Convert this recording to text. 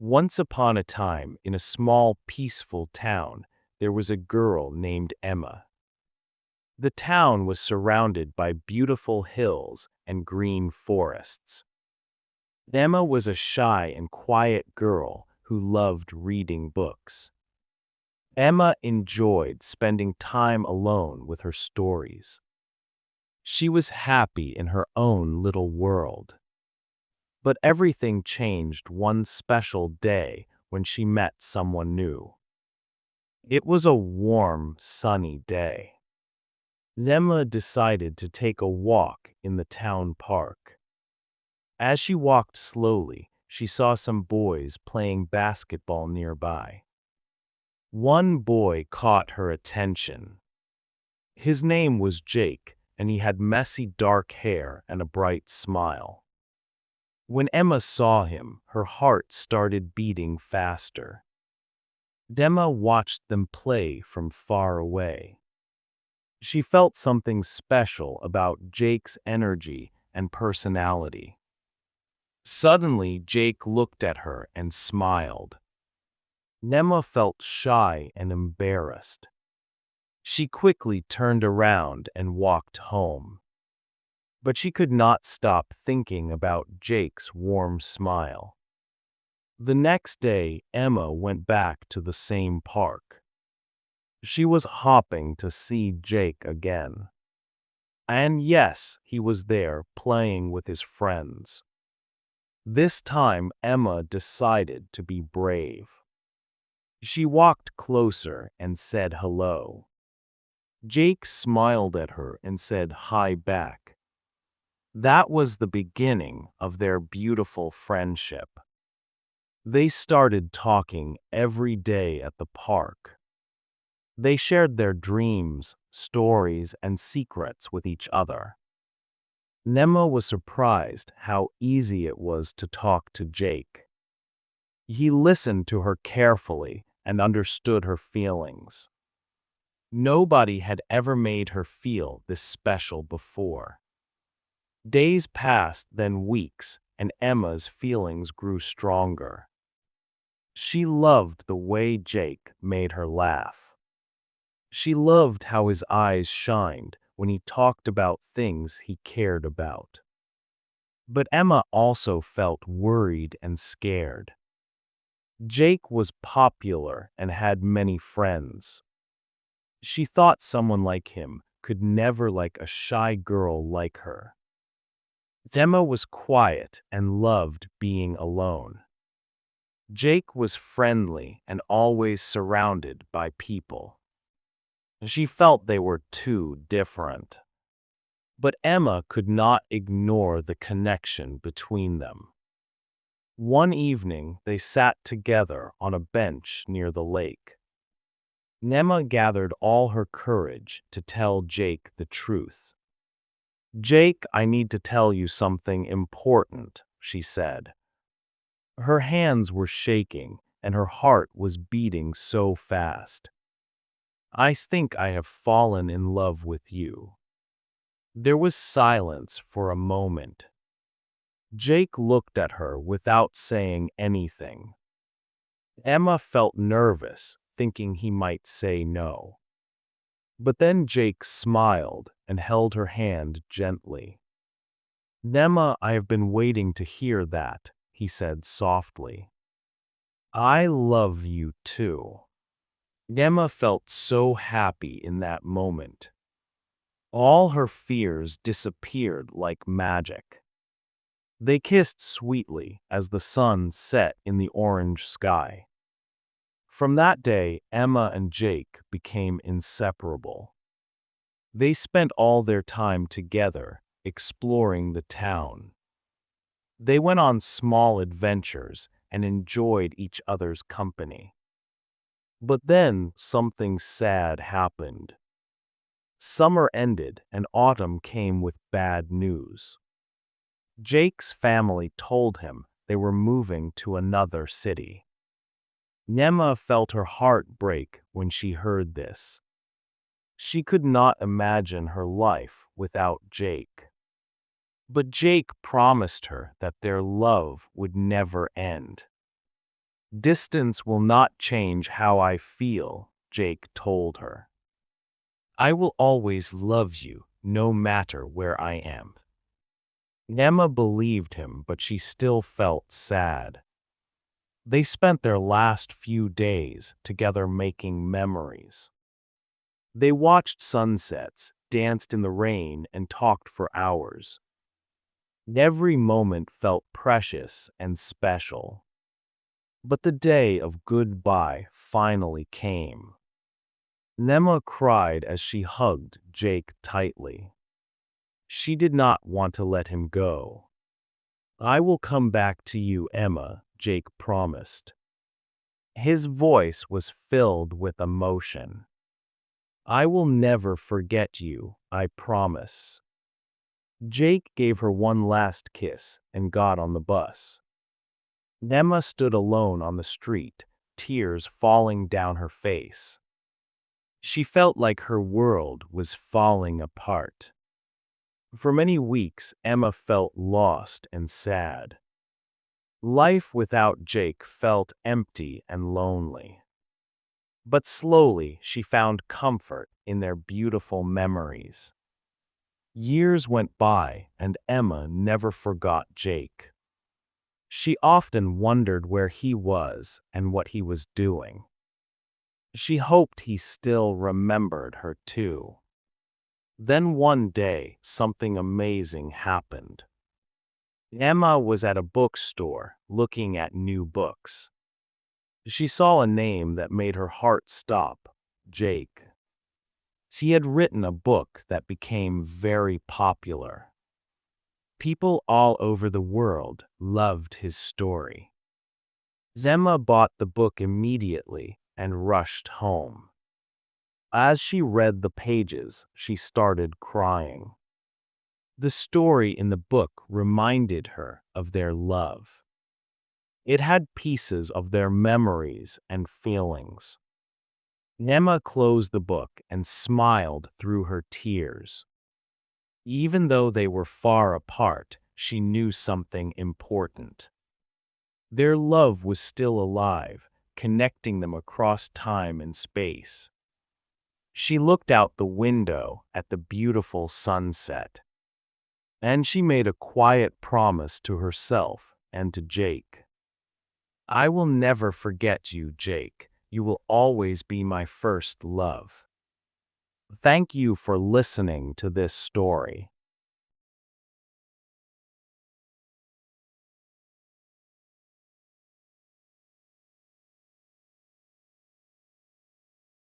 Once upon a time, in a small, peaceful town, there was a girl named Emma. The town was surrounded by beautiful hills and green forests. Emma was a shy and quiet girl who loved reading books. Emma enjoyed spending time alone with her stories. She was happy in her own little world. But everything changed one special day when she met someone new. It was a warm, sunny day. Emma decided to take a walk in the town park. As she walked slowly, she saw some boys playing basketball nearby. One boy caught her attention. His name was Jake, and he had messy dark hair and a bright smile. When Emma saw him, her heart started beating faster. Emma watched them play from far away. She felt something special about Jake's energy and personality. Suddenly, Jake looked at her and smiled. Emma felt shy and embarrassed. She quickly turned around and walked home. But she could not stop thinking about Jake's warm smile. The next day, Emma went back to the same park. She was hoping to see Jake again. And yes, he was there playing with his friends. This time, Emma decided to be brave. She walked closer and said hello. Jake smiled at her and said hi back. That was the beginning of their beautiful friendship. They started talking every day at the park. They shared their dreams, stories, and secrets with each other. Emma was surprised how easy it was to talk to Jake. He listened to her carefully and understood her feelings. Nobody had ever made her feel this special before. Days passed, then weeks, and Emma's feelings grew stronger. She loved the way Jake made her laugh. She loved how his eyes shined when he talked about things he cared about. But Emma also felt worried and scared. Jake was popular and had many friends. She thought someone like him could never like a shy girl like her. Emma was quiet and loved being alone. Jake was friendly and always surrounded by people. She felt they were too different. But Emma could not ignore the connection between them. One evening, they sat together on a bench near the lake. Emma gathered all her courage to tell Jake the truth. "Jake, I need to tell you something important," she said. Her hands were shaking and her heart was beating so fast. "I think I have fallen in love with you." There was silence for a moment. Jake looked at her without saying anything. Emma felt nervous, thinking he might say no. But then Jake smiled and held her hand gently. "Emma, I have been waiting to hear that," he said softly. "I love you too." Emma felt so happy in that moment. All her fears disappeared like magic. They kissed sweetly as the sun set in the orange sky. From that day, Emma and Jake became inseparable. They spent all their time together, exploring the town. They went on small adventures and enjoyed each other's company. But then something sad happened. Summer ended and autumn came with bad news. Jake's family told him they were moving to another city. Emma felt her heart break when she heard this. She could not imagine her life without Jake. But Jake promised her that their love would never end. Distance will not change how I feel, Jake told her. I will always love you, no matter where I am. Emma believed him, but she still felt sad. They spent their last few days together making memories. They watched sunsets, danced in the rain, and talked for hours. Every moment felt precious and special. But the day of goodbye finally came. Emma cried as she hugged Jake tightly. She did not want to let him go. I will come back to you, Emma, Jake promised. His voice was filled with emotion. I will never forget you, I promise. Jake gave her one last kiss and got on the bus. Emma stood alone on the street, tears falling down her face. She felt like her world was falling apart. For many weeks, Emma felt lost and sad. Life without Jake felt empty and lonely. But slowly, she found comfort in their beautiful memories. Years went by, and Emma never forgot Jake. She often wondered where he was and what he was doing. She hoped he still remembered her too. Then one day, something amazing happened. Emma was at a bookstore looking at new books. She saw a name that made her heart stop, Jake. He had written a book that became very popular. People all over the world loved his story. Emma bought the book immediately and rushed home. As she read the pages, she started crying. The story in the book reminded her of their love. It had pieces of their memories and feelings. Emma closed the book and smiled through her tears. Even though they were far apart, she knew something important. Their love was still alive, connecting them across time and space. She looked out the window at the beautiful sunset. And she made a quiet promise to herself and to Jake. I will never forget you, Jake. You will always be my first love. Thank you for listening to this story.